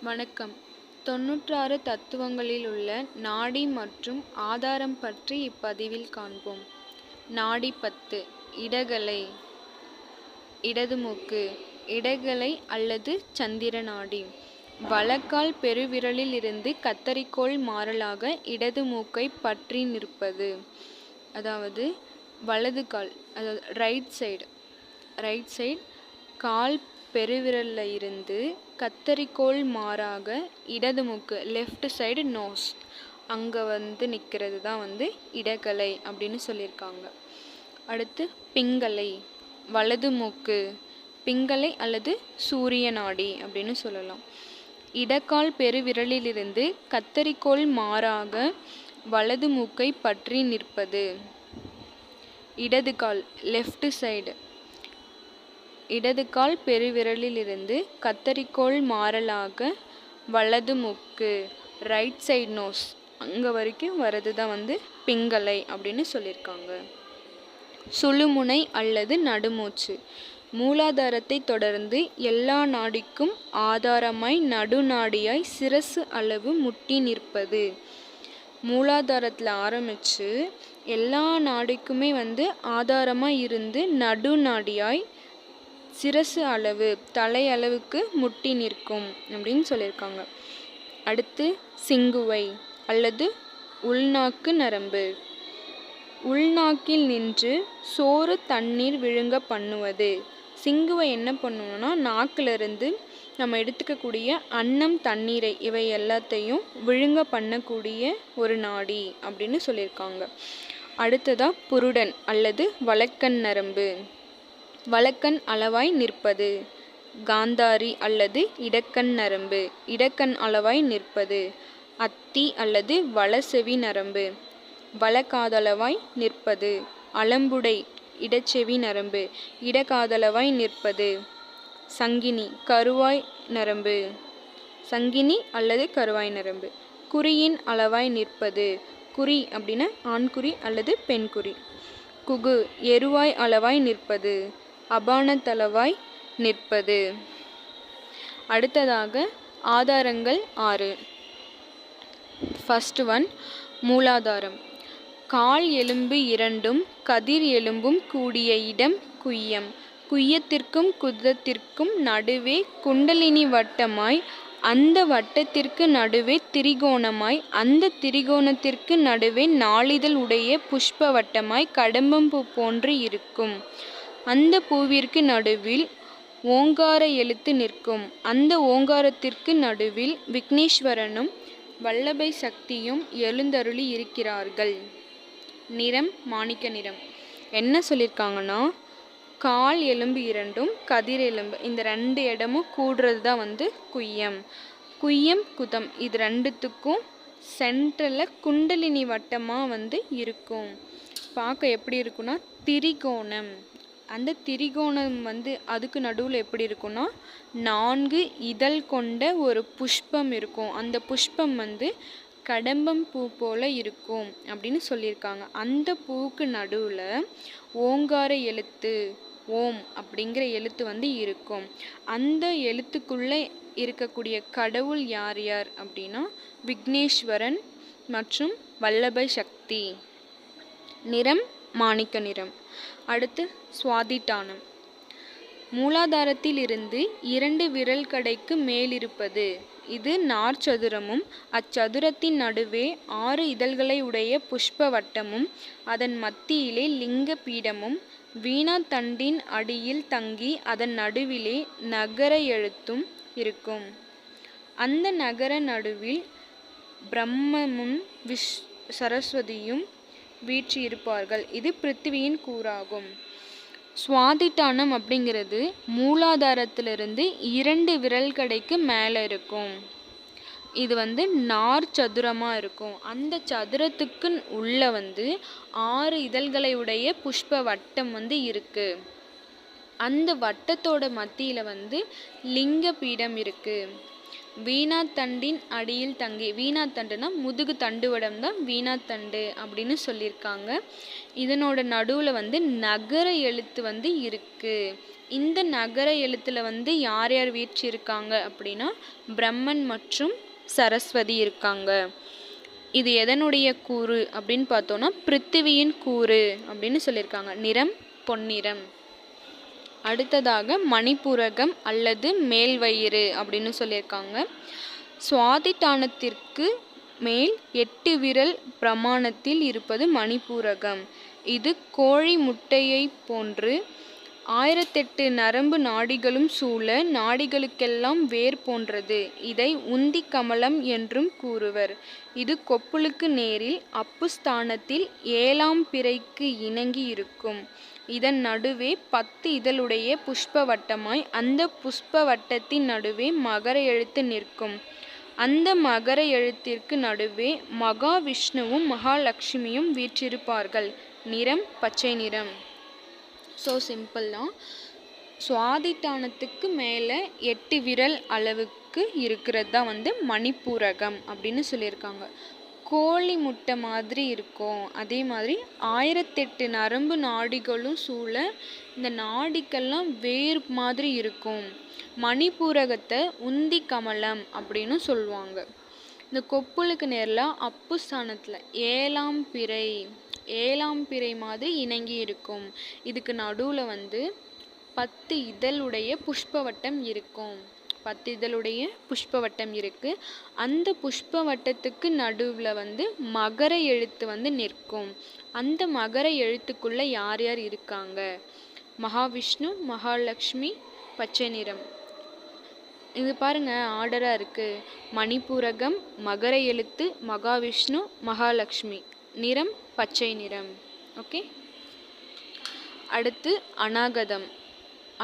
வணக்கம். 96 தத்துவங்களில் உள்ள நாடி மற்றும் ஆதாரம் பற்றி இப்பதிவில் காண்போம். நாடி 10. இடகலை. இடதுமூக்கு. இடகலை அல்லது சந்திர நாடி. வலக்கால் பெருவிரலில் இருந்து கத்தரிக்கோல் மாறலாக இடது மூக்கை பற்றி நிற்பது. அதாவது வலது கால், அதாவது ரைட் சைடு கால் பெருவிரலில் இருந்து கத்தரிக்கோல் மாறாக இடது மூக்கு, லெஃப்ட் சைடு நோஸ், அங்கே நிற்கிறது தான் இடகலை அப்படின்னு சொல்லியிருக்காங்க. அடுத்து பிங்கலை. வலது மூக்கு. பிங்கலை அல்லது சூரிய நாடி அப்படின்னு சொல்லலாம். இடக்கால் பெருவிரலிலிருந்து கத்தரிக்கோல் மாறாக வலது மூக்கை பற்றி நிற்பது. இடது கால், லெஃப்ட் சைடு. இடது கால் பெருவிரலிலிருந்து கத்தரிக்கோல் மாறலாக வலது மூக்கு, ரைட் சைடு நோஸ், அங்கே வரைக்கும் வர்றது தான் பிங்கலை அப்படின்னு சொல்லியிருக்காங்க. சுழுமுனை அல்லது நடுமூச்சு. மூலாதாரத்தை தொடர்ந்து எல்லா நாடிக்கும் ஆதாரமாய் நடுநாடியாய் சிரசு அளவு முட்டி நிற்பது. மூலாதாரத்தில் ஆரம்பித்து எல்லா நாடிக்குமே ஆதாரமாக இருந்து நடுநாடியாய் சிரசு அளவு, தலை அளவுக்கு முட்டி நிற்கும் அப்படின்னு சொல்லியிருக்காங்க. அடுத்து சிங்குவை அல்லது உள்நாக்கு நரம்பு. உள்நாக்கில் நின்று சோறு தண்ணீர் விழுங்க பண்ணுவது. சிங்குவை என்ன பண்ணுவோம்னா, நாக்கிலிருந்து நம்ம எடுத்துக்கக்கூடிய அன்னம், தண்ணீரை இவை எல்லாத்தையும் விழுங்க பண்ணக்கூடிய ஒரு நாடி அப்படின்னு சொல்லியிருக்காங்க. அடுத்ததாக புருடன் அல்லது வலக்கண் நரம்பு. வலக்கண் அளவாய் நிற்பது. காந்தாரி அல்லது இடக்கண் நரம்பு. இடக்கண் அளவாய் நிற்பது. அத்தி அல்லது வலசெவி நரம்பு. வலக்காதளவாய் நிற்பது. அலம்புடை இடச்செவி நரம்பு. இடக்காதளவாய் நிற்பது. சங்கினி கருவாய் நரம்பு. சங்கினி அல்லது கருவாய் நரம்பு. குறியின் அளவாய் நிற்பது. குறி அப்படின்னா ஆண்குறி அல்லது பெண்குறி. குகு எருவாய் அளவாய் நிற்பது. அபானத்தளவாய் நிற்பது. அடுத்ததாக ஆதாரங்கள் 6. ஃபர்ஸ்ட் ஒன் மூலாதாரம். கால் எலும்பு இரண்டும் கதிர் எலும்பும் கூடிய இடம் குய்யம். குய்யத்திற்கும் குதத்திற்கும் நடுவே குண்டலினி வட்டமாய், அந்த வட்டத்திற்கு நடுவே திரிகோணமாய், அந்த திரிகோணத்திற்கு நடுவே நாளிதழ் உடைய புஷ்ப வட்டமாய் கடம்பம்பூ போன்று இருக்கும். அந்த பூவிற்கு நடுவில் ஓங்கார எழுத்து நிற்கும். அந்த ஓங்காரத்திற்கு நடுவில் விக்னேஸ்வரனும் வல்லபை சக்தியும் எழுந்தருளி இருக்கிறார்கள். நிறம் மாணிக்க நிறம். என்ன சொல்லியிருக்காங்கன்னா, கால் எலும்பு இரண்டும் கதிர் எலும்பு, இந்த ரெண்டு இடமும் கூடுறது தான் குய்யம். குய்யம் குதம் இது ரெண்டுத்துக்கும் சென்ட்ரலில் குண்டலினி வட்டமாக இருக்கும். பார்க்க எப்படி இருக்குன்னா திரிகோணம். அந்த திரிகோணம் அதுக்கு நடுவில் எப்படி இருக்குன்னா 4 இதழ் கொண்ட ஒரு புஷ்பம் இருக்கும். அந்த புஷ்பம் கடம்பம் பூ போல இருக்கும் அப்படின்னு சொல்லியிருக்காங்க. அந்த பூவுக்கு நடுவில் ஓங்கார எழுத்து, ஓம் அப்படிங்கிற எழுத்து இருக்கும். அந்த எழுத்துக்குள்ளே இருக்கக்கூடிய கடவுள் யார் யார் அப்படின்னா விக்னேஸ்வரன் மற்றும் வல்லபை சக்தி. நிறம் மாணிக்க நிறம். அடுத்து சுவாதிட்டானம். மூலாதாரத்தில் இருந்து 2 விரல் கடைக்கு மேலிருப்பது. இது நாற்சதுரமும் அச்சதுரத்தின் நடுவே 6 இதழ்களை உடைய புஷ்ப வட்டமும் அதன் மத்தியிலே லிங்க பீடமும் வீணா தண்டின் அடியில் தங்கி அதன் நடுவிலே நகர எழுத்தும் இருக்கும். அந்த நகர நடுவில் பிரம்மமும் சரஸ்வதியும் வீற்றிருப்பார்கள். இது பிருத்திவியின் கூறாகும். சுவாதிட்டானம் அப்படிங்கிறது மூலாதாரத்திலிருந்து 2 விரல் கடைக்கு மேலே இருக்கும். இது நார் சதுரமாக இருக்கும். அந்த சதுரத்துக்கு உள்ள 6 இதழ்களை உடைய புஷ்ப வட்டம் இருக்கு. அந்த வட்டத்தோட மத்தியில் லிங்க பீடம் இருக்கு. வீணாத்தண்டின் அடியில் தங்கி. வீணாத்தண்டுனா முதுகு தண்டுவடம் தான் வீணாத்தண்டு அப்படின்னு சொல்லியிருக்காங்க. இதனோட நடுவில் வந்து நகர எழுத்து வந்து இருக்கு. இந்த நகர எழுத்துல வந்து யார் யார் வீற்றிருக்காங்க அப்படின்னா பிரம்மன் மற்றும் சரஸ்வதி இருக்காங்க. இது எதனுடைய கூறு அப்படின்னு பார்த்தோன்னா பிருத்திவியின் கூறு அப்படின்னு சொல்லியிருக்காங்க. நிறம் பொன்னிறம். அடுத்ததாக மணிபூரகம் அல்லது மேல்வயிறு அப்படின்னு சொல்லியிருக்காங்க. சுவாதிட்டானத்திற்கு மேல் 8 விரல் பிரமாணத்தில் இருப்பது மணிபூரகம். இது கோழி முட்டையை போன்று 1008 நரம்பு நாடிகளும் சூழ நாடிகளுக்கெல்லாம் வேர் போன்றது. இதை உந்தி கமலம் என்றும் கூறுவர். இது கொப்புளுக்கு நேரில் அப்பு ஸ்தானத்தில் 7ஆம் பிறைக்கு இணங்கி இருக்கும். இதன் நடுவே 10 இதழுடைய புஷ்ப வட்டமாய் அந்த புஷ்ப வட்டத்தின் நடுவே மகர எழுத்து நிற்கும். அந்த மகர எழுத்திற்கு நடுவே மகாவிஷ்ணுவும் மகாலட்சுமியும் வீற்றிருப்பார்கள். நிறம் பச்சை நிறம். ஸோ சிம்பிள் தான். சுவாதிட்டானத்துக்கு மேலே 8 விரல் அளவுக்கு இருக்கிறது தான் வந்து மணிப்பூரகம் அப்படின்னு சொல்லியிருக்காங்க. கோழி முட்டை மாதிரி இருக்கும். அதே மாதிரி 1008 நரம்பு நாடிகளும் சூழ இந்த நாடிக்கெல்லாம் வேர் மாதிரி இருக்கும். மணிப்பூரகத்தை உந்தி கமலம் அப்படின்னு சொல்லுவாங்க. இந்த கொப்புளுக்கு நேரில் அப்பு ஸ்தானத்தில் 7ஆம் பிறை மாதிரி இணங்கி இருக்கும். இதுக்கு நடுவில் வந்து 10 இதழுடைய புஷ்பவட்டம் இருக்கும். 10 இதழுடைய புஷ்பவட்டம் இருக்குது. அந்த புஷ்பவட்டத்துக்கு நடுவில் வந்து மகர எழுத்து வந்து நிற்கும். அந்த மகர எழுத்துக்குள்ளே யார் யார் இருக்காங்க? மகாவிஷ்ணு, மகாலட்சுமி, பச்சை நிறம். இது பாருங்கள், ஆர்டராக இருக்குது. மணிப்பூரகம், மகர எழுத்து, மகாவிஷ்ணு, மகாலட்சுமி. நிறம் பச்சை நிறம். ஓகே. அடுத்து அநாகதம்.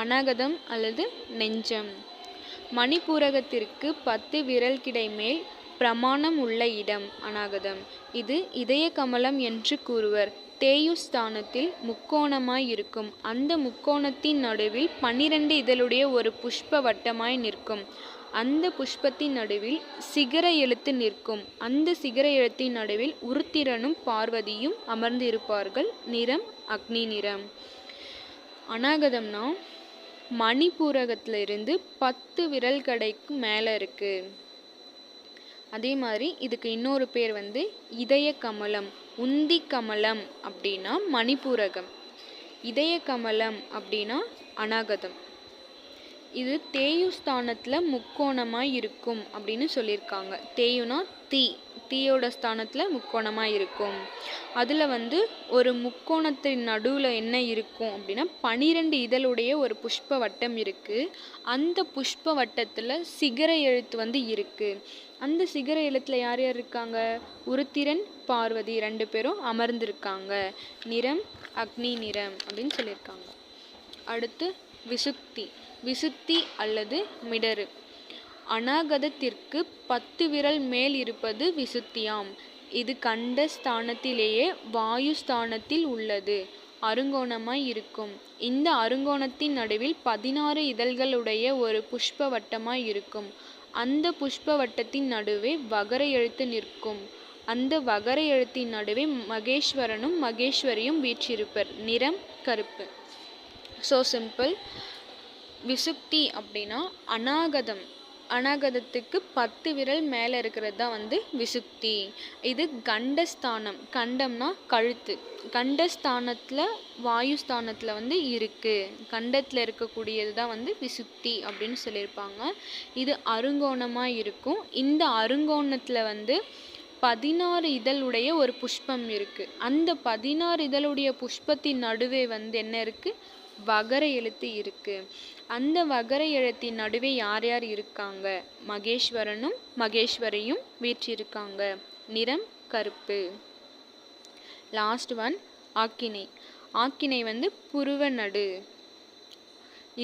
அநாகதம் அல்லது நெஞ்சம். மணிப்பூரகத்திற்கு 10 விரல் கிடை மேல் பிரமாணம் உள்ள இடம் அநாகதம். இது இதய கமலம் என்று கூறுவர். தேயுஸ்தானத்தில் முக்கோணமாய் இருக்கும். அந்த முக்கோணத்தின் நடுவில் 12 இதழுடைய ஒரு புஷ்ப வட்டமாய் நிற்கும். அந்த புஷ்பத்தின் நடுவில் சிகர எழுத்து நிற்கும். அந்த சிகர எழுத்தின் நடுவில் உருத்திரனும் பார்வதியும் அமர்ந்திருப்பார்கள். நிறம் அக்னி நிறம். அநாகதம்னா மணிப்பூரகத்தில் இருந்து 10 விரல் கடைக்கு மேலே இருக்குது. அதே மாதிரி இதுக்கு இன்னொரு பேர் வந்து இதய கமலம், உந்தி கமலம் அப்படின்னா மணிப்பூரகம், இதய கமலம் அப்படின்னா அநாகதம். இது தேயுஸ்தானத்தில் முக்கோணமாக இருக்கும் அப்படின்னு சொல்லியிருக்காங்க. தேயுனா தீயோட ஸ்தானத்தில் முக்கோணமாக இருக்கும். அதில் வந்து ஒரு முக்கோணத்தின் நடுவில் என்ன இருக்கும் அப்படின்னா 12 இதழுடைய ஒரு புஷ்ப வட்டம் இருக்குது. அந்த புஷ்ப வட்டத்தில் சிகர எழுத்து வந்து இருக்குது. அந்த சிகர எழுத்தில் யார் யார் இருக்காங்க? உருத்திரன், பார்வதி 2 பேரும் அமர்ந்திருக்காங்க. நிறம் அக்னி நிறம் அப்படின்னு சொல்லியிருக்காங்க. அடுத்து விசுக்தி. விசுத்தி அல்லது மிடரு. அநாகதத்திற்கு 10 விரல் மேல் இருப்பது விசுத்தியாம். இது கண்ட ஸ்தானத்திலேயே வாயு ஸ்தானத்தில் உள்ளது. அருங்கோணமாய் இருக்கும். இந்த அருங்கோணத்தின் நடுவில் 16 இதழ்களுடைய ஒரு புஷ்ப வட்டமாய் இருக்கும். அந்த புஷ்ப வட்டத்தின் நடுவே வகர எழுத்து நிற்கும். அந்த வகர எழுத்தின் நடுவே மகேஸ்வரனும் மகேஸ்வரியும் வீற்றிருப்பர். நிறம் கருப்பு. So simple. விசுக்தி அப்படின்னா அநாகதம். அநாகதத்துக்கு 10 விரல் மேலே இருக்கிறது தான் வந்து விசுக்தி. இது கண்டஸ்தானம். கண்டம்னா கழுத்து. கண்டஸ்தானத்தில் வாயுஸ்தானத்தில் வந்து இருக்குது. கண்டத்தில் இருக்கக்கூடியது தான் வந்து விசுக்தி அப்படின்னு சொல்லியிருப்பாங்க. இது அருங்கோணமாக இருக்கும். இந்த அருங்கோணத்தில் வந்து 16 இதழுடைய ஒரு புஷ்பம் இருக்குது. அந்த 16 இதழுடைய புஷ்பத்தின் நடுவே வந்து என்ன இருக்குது? வகர எழுத்து இருக்குது. அந்த வகர எழுத்தின் நடுவே யார் யார் இருக்காங்க? மகேஸ்வரனும் மகேஸ்வரியும் வீற்றிருக்காங்க. நிறம் கருப்பு. லாஸ்ட் ஒன் ஆக்கினை. ஆக்கினை வந்து புருவ நடு.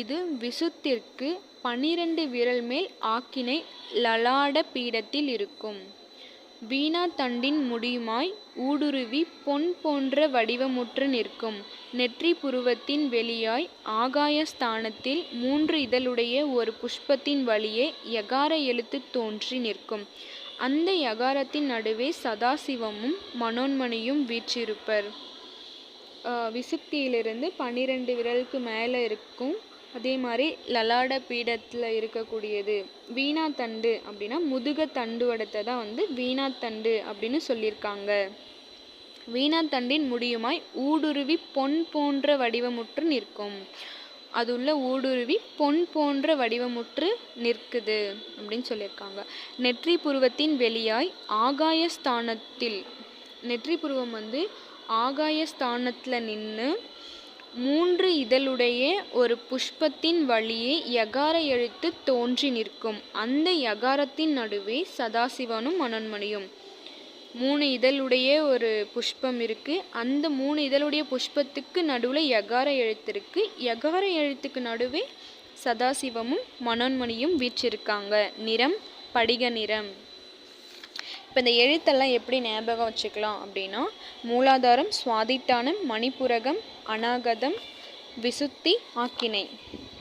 இது விசுத்திற்கு 12 விரல் மேல் ஆக்கினை லலாட பீடத்தில் இருக்கும். வீணா தண்டின் முடியுமாய் ஊடுருவி பொன் போன்ற வடிவமுற்று நிற்கும். நெற்றி புருவத்தின் வெளியாய் ஆகாய ஸ்தானத்தில் 3 இதழுடைய ஒரு புஷ்பத்தின் வழியே யகார எழுத்து தோன்றி நிற்கும். அந்த யகாரத்தின் நடுவே சதாசிவமும் மனோன்மணியும் வீற்றிருப்பர். விசுக்தியிலிருந்து 12 விரலுக்கு மேலே இருக்கும். அதே மாதிரி லலாட பீடத்தில் இருக்கக்கூடியது. வீணா தண்டு அப்படின்னா முதுக தண்டுவடத்தை தான் வீணா தண்டு அப்படின்னு சொல்லியிருக்காங்க. வீணா தண்டின் முடியுமாய் ஊடுருவி பொன் போன்ற வடிவமுற்று நிற்கும். அது உள்ள ஊடுருவி பொன் போன்ற வடிவமுற்று நிற்குது அப்படின்னு சொல்லியிருக்காங்க. நெற்றி புருவத்தின் வெளியாய் ஆகாயஸ்தானத்தில், நெற்றி புருவம் ஆகாயஸ்தானத்தில் நின்று 3 இதழுடைய ஒரு புஷ்பத்தின் வழியே யகார எழுத்து தோன்றி நிற்கும். அந்த யகாரத்தின் நடுவே சதாசிவனும் மனோன்மணியும். 3 இதழுடைய ஒரு புஷ்பம் இருக்குது. அந்த 3 இதழுடைய புஷ்பத்துக்கு நடுவில் யகார எழுத்து இருக்குது. யகார எழுத்துக்கு நடுவே சதாசிவமும் மனோன்மணியும் வீற்றிருக்காங்க. நிறம் படிக நிறம். இப்போ இந்த எழுத்தெல்லாம் எப்படி ஞாபகம் வச்சுக்கலாம் அப்படின்னா, மூலாதாரம், சுவாதிட்டானம், மணிப்புரகம், அநாகதம், விசுத்தி, ஆக்கினை.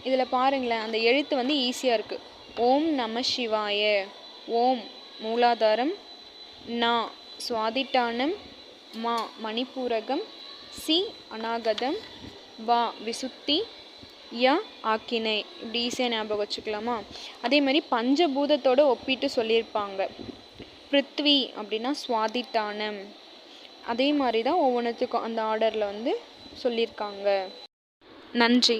இதில் பாருங்களேன், அந்த எழுத்து ஈஸியாக இருக்குது. ஓம் நம சிவாய. ஓம் மூலாதாரம், நா சுவாதிட்டானம், மா மணிப்பூரகம், சி அநாகதம், வா விசுத்தி, யா ஆக்கினை. இப்படி ஈஸியாக ஞாபகம் வச்சுக்கலாமா? அதே மாதிரி பஞ்சபூதத்தோடு ஒப்பிட்டு சொல்லியிருப்பாங்க. பிருத்வி அப்படின்னா சுவாதிட்டானம். அதே மாதிரி தான் ஒவ்வொன்றுத்துக்கும் அந்த ஆர்டரில் சொல்லியிருக்காங்க. நன்றி.